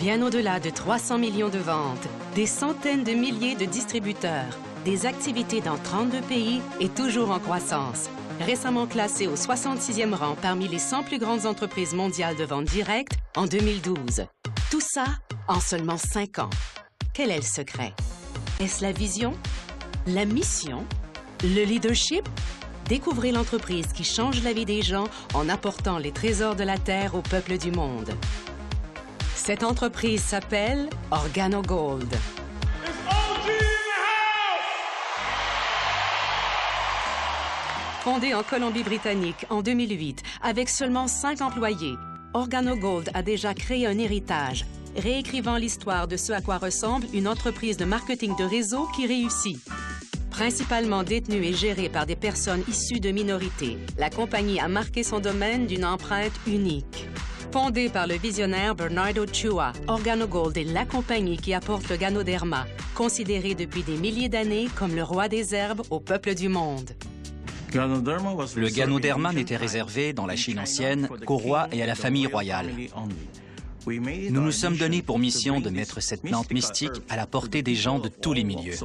Bien au-delà de 300 millions de ventes, des centaines de milliers de distributeurs, des activités dans 32 pays et toujours en croissance. Récemment classé au 66e rang parmi les 100 plus grandes entreprises mondiales de vente directe en 2012. Tout ça en seulement 5 ans. Quel est le secret? Est-ce la vision? La mission? Le leadership? Découvrez l'entreprise qui change la vie des gens en apportant les trésors de la terre au peuple du monde. Cette entreprise s'appelle OrganoGold. Fondée en Colombie-Britannique en 2008, avec seulement 5 employés, OrganoGold a déjà créé un héritage, réécrivant l'histoire de ce à quoi ressemble une entreprise de marketing de réseau qui réussit. Principalement détenue et gérée par des personnes issues de minorités, la compagnie a marqué son domaine d'une empreinte unique. Fondée par le visionnaire Bernardo Chua, OrganoGold est la compagnie qui apporte le Ganoderma, considéré depuis des milliers d'années comme le roi des herbes au peuple du monde. Le Ganoderma n'était réservé, dans la Chine ancienne, qu'au roi et à la famille royale. Nous nous sommes donnés pour mission de mettre cette plante mystique à la portée des gens de tous les milieux.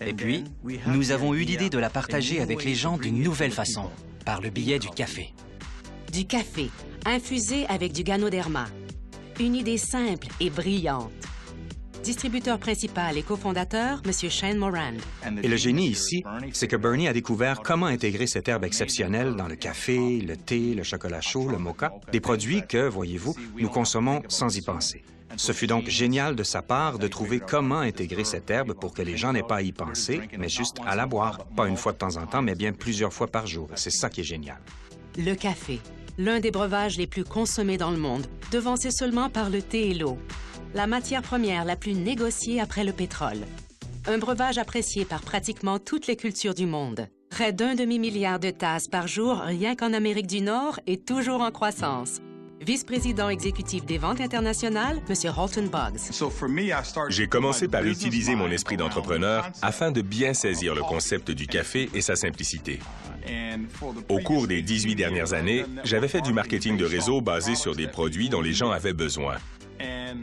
Et puis, nous avons eu l'idée de la partager avec les gens d'une nouvelle façon, par le biais du café. Du café, infusé avec du Ganoderma. Une idée simple et brillante. Distributeur principal et cofondateur, M. Shane Moran. Et le génie ici, c'est que Bernie a découvert comment intégrer cette herbe exceptionnelle dans le café, le thé, le chocolat chaud, le mocha, des produits que, voyez-vous, nous consommons sans y penser. Ce fut donc génial de sa part de trouver comment intégrer cette herbe pour que les gens n'aient pas à y penser, mais juste à la boire. Pas une fois de temps en temps, mais bien plusieurs fois par jour. C'est ça qui est génial. Le café, l'un des breuvages les plus consommés dans le monde, devancé seulement par le thé et l'eau. La matière première la plus négociée après le pétrole. Un breuvage apprécié par pratiquement toutes les cultures du monde. Près d'1 demi-milliard de tasses par jour rien qu'en Amérique du Nord et toujours en croissance. Vice-président exécutif des ventes internationales, M. Halton Boggs. J'ai commencé par utiliser mon esprit d'entrepreneur afin de bien saisir le concept du café et sa simplicité. Au cours des 18 dernières années, j'avais fait du marketing de réseau basé sur des produits dont les gens avaient besoin.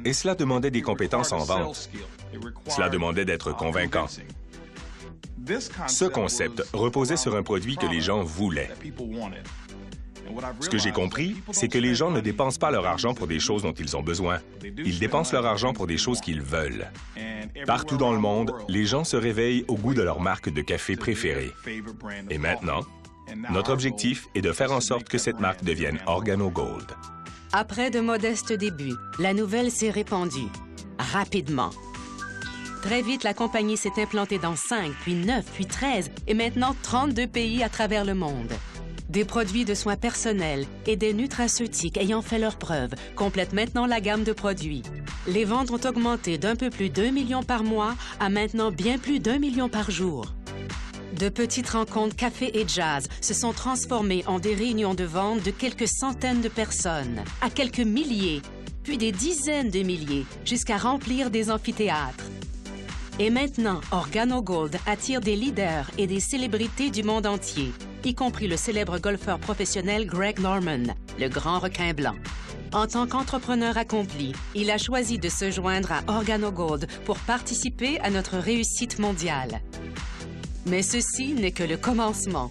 Et cela demandait des compétences en vente. Cela demandait d'être convaincant. Ce concept reposait sur un produit que les gens voulaient. Ce que j'ai compris, c'est que les gens ne dépensent pas leur argent pour des choses dont ils ont besoin. Ils dépensent leur argent pour des choses qu'ils veulent. Partout dans le monde, les gens se réveillent au goût de leur marque de café préférée. Et maintenant, notre objectif est de faire en sorte que cette marque devienne OrganoGold. Après de modestes débuts, la nouvelle s'est répandue rapidement. Très vite, la compagnie s'est implantée dans 5, puis 9, puis 13 et maintenant 32 pays à travers le monde. Des produits de soins personnels et des nutraceutiques ayant fait leurs preuves complètent maintenant la gamme de produits. Les ventes ont augmenté d'un peu plus d'1 million par mois à maintenant bien plus d'1 million par jour. De petites rencontres café et jazz se sont transformées en des réunions de vente de quelques centaines de personnes, à quelques milliers, puis des dizaines de milliers, jusqu'à remplir des amphithéâtres. Et maintenant, OrganoGold attire des leaders et des célébrités du monde entier, y compris le célèbre golfeur professionnel Greg Norman, le grand requin blanc. En tant qu'entrepreneur accompli, il a choisi de se joindre à OrganoGold pour participer à notre réussite mondiale. Mais ceci n'est que le commencement.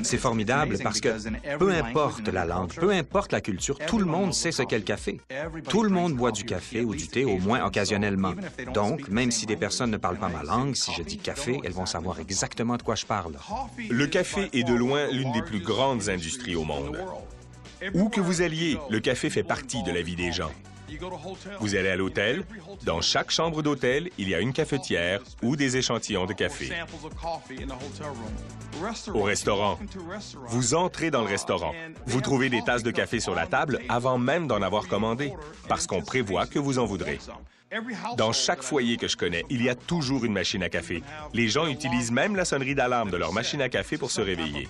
C'est formidable parce que peu importe la langue, peu importe la culture, tout le monde sait ce qu'est le café. Tout le monde boit du café ou du thé, au moins occasionnellement. Donc, même si des personnes ne parlent pas ma langue, si je dis café, elles vont savoir exactement de quoi je parle. Le café est de loin l'une des plus grandes industries au monde. Où que vous alliez, le café fait partie de la vie des gens. Vous allez à l'hôtel, dans chaque chambre d'hôtel, il y a une cafetière ou des échantillons de café. Au restaurant, vous entrez dans le restaurant. Vous trouvez des tasses de café sur la table avant même d'en avoir commandé, parce qu'on prévoit que vous en voudrez. Dans chaque foyer que je connais, il y a toujours une machine à café. Les gens utilisent même la sonnerie d'alarme de leur machine à café pour se réveiller.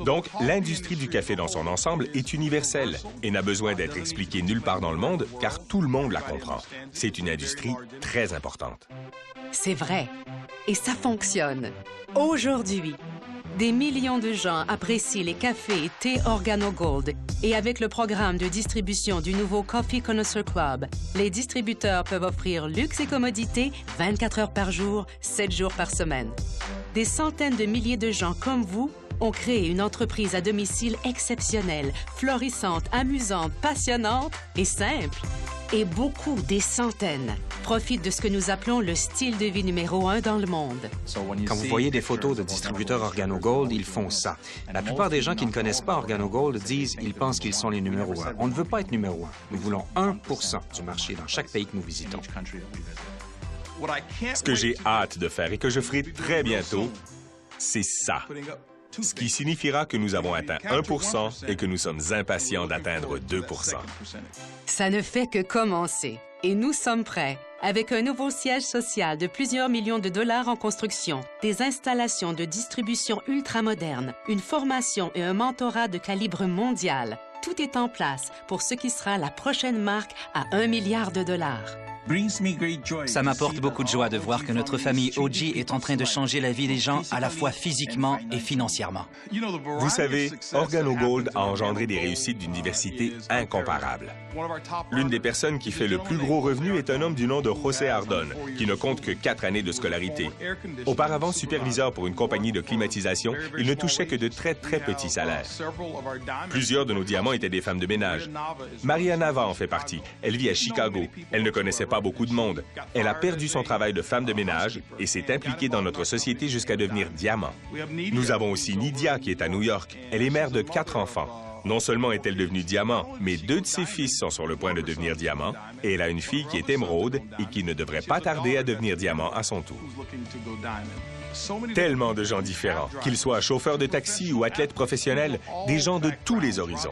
Donc, l'industrie du café dans son ensemble est universelle et n'a besoin d'être expliquée nulle part dans le monde, car tout le monde la comprend. C'est une industrie très importante. C'est vrai. Et ça fonctionne. Aujourd'hui, Des millions de gens apprécient les cafés et thés OrganoGold. Et avec le programme de distribution du nouveau Coffee Connoisseur Club, les distributeurs peuvent offrir luxe et commodité 24 heures par jour, 7 jours par semaine. Des centaines de milliers de gens comme vous ont créé une entreprise à domicile exceptionnelle, florissante, amusante, passionnante et simple. Et beaucoup, des centaines, profitent de ce que nous appelons le style de vie numéro 1 dans le monde. Quand vous voyez des photos de distributeurs OrganoGold, ils font ça. La plupart des gens qui ne connaissent pas OrganoGold disent qu'ils pensent qu'ils sont les numéros 1. On ne veut pas être numéro 1. Nous voulons 1 % du marché dans chaque pays que nous visitons. Ce que j'ai hâte de faire et que je ferai très bientôt, c'est ça. Ce qui signifiera que nous avons atteint 1 % et que nous sommes impatients d'atteindre 2 %. Ça ne fait que commencer. Et nous sommes prêts. Avec un nouveau siège social de plusieurs millions de dollars en construction, des installations de distribution ultramodernes, une formation et un mentorat de calibre mondial, tout est en place pour ce qui sera la prochaine marque à 1 milliard de dollars. Ça m'apporte beaucoup de joie de voir que notre famille OG est en train de changer la vie des gens à la fois physiquement et financièrement. Vous savez, OrganoGold a engendré des réussites d'une diversité incomparable. L'une des personnes qui fait le plus gros revenu est un homme du nom de José Ardón, qui ne compte que 4 années de scolarité. Auparavant superviseur pour une compagnie de climatisation, il ne touchait que de très petits salaires. Plusieurs de nos diamants étaient des femmes de ménage. Maria Nava en fait partie. Elle vit à Chicago. Elle ne connaissait pas beaucoup de monde. Elle a perdu son travail de femme de ménage et s'est impliquée dans notre société jusqu'à devenir diamant. Nous avons aussi Nidia qui est à New York. Elle est mère de 4 enfants. Non seulement est-elle devenue diamant, mais 2 de ses fils sont sur le point de devenir diamant et elle a une fille qui est émeraude et qui ne devrait pas tarder à devenir diamant à son tour. Tellement de gens différents, qu'ils soient chauffeurs de taxi ou athlètes professionnels, des gens de tous les horizons.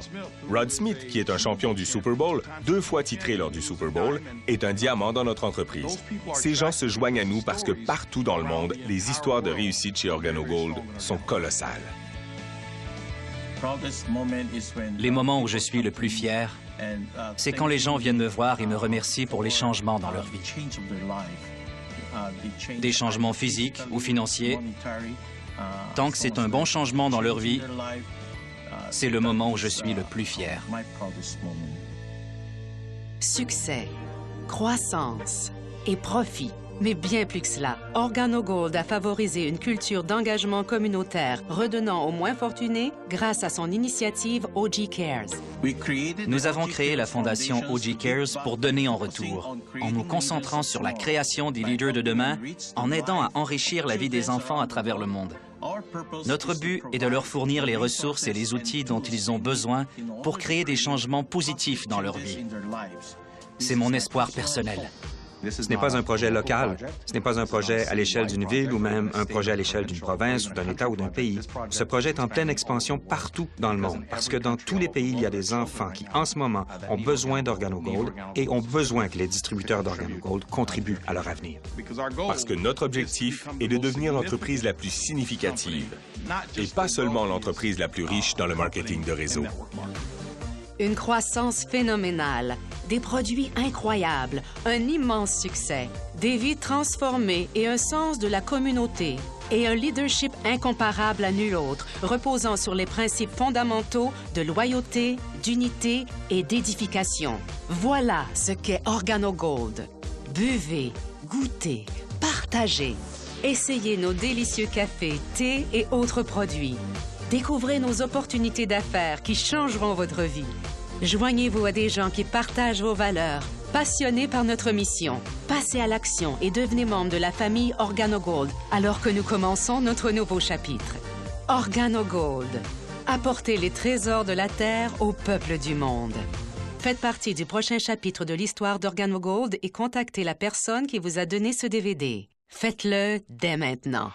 Rod Smith, qui est un champion du Super Bowl, 2 fois titré lors du Super Bowl, est un diamant dans notre entreprise. Ces gens se joignent à nous parce que partout dans le monde, les histoires de réussite chez OrganoGold sont colossales. Les moments où je suis le plus fier, c'est quand les gens viennent me voir et me remercient pour les changements dans leur vie. Des changements physiques ou financiers. Tant que c'est un bon changement dans leur vie, c'est le moment où je suis le plus fier. Succès, croissance et profit. Mais bien plus que cela, OrganoGold a favorisé une culture d'engagement communautaire, redonnant aux moins fortunés grâce à son initiative OG Cares. Nous avons créé la fondation OG Cares pour donner en retour, en nous concentrant sur la création des leaders de demain, en aidant à enrichir la vie des enfants à travers le monde. Notre but est de leur fournir les ressources et les outils dont ils ont besoin pour créer des changements positifs dans leur vie. C'est mon espoir personnel. Ce n'est pas un projet local, ce n'est pas un projet à l'échelle d'une ville ou même un projet à l'échelle d'une province ou d'un État ou d'un pays. Ce projet est en pleine expansion partout dans le monde parce que dans tous les pays, il y a des enfants qui, en ce moment, ont besoin d'OrganoGold et ont besoin que les distributeurs d'OrganoGold contribuent à leur avenir. Parce que notre objectif est de devenir l'entreprise la plus significative et pas seulement l'entreprise la plus riche dans le marketing de réseau. Une croissance phénoménale, des produits incroyables, un immense succès, des vies transformées et un sens de la communauté, et un leadership incomparable à nul autre, reposant sur les principes fondamentaux de loyauté, d'unité et d'édification. Voilà ce qu'est OrganoGold. Buvez, goûtez, partagez. Essayez nos délicieux cafés, thés et autres produits. Découvrez nos opportunités d'affaires qui changeront votre vie. Joignez-vous à des gens qui partagent vos valeurs, passionnés par notre mission. Passez à l'action et devenez membre de la famille OrganoGold alors que nous commençons notre nouveau chapitre. OrganoGold. Apportez les trésors de la Terre au peuple du monde. Faites partie du prochain chapitre de l'histoire d'OrganoGold et contactez la personne qui vous a donné ce DVD. Faites-le dès maintenant.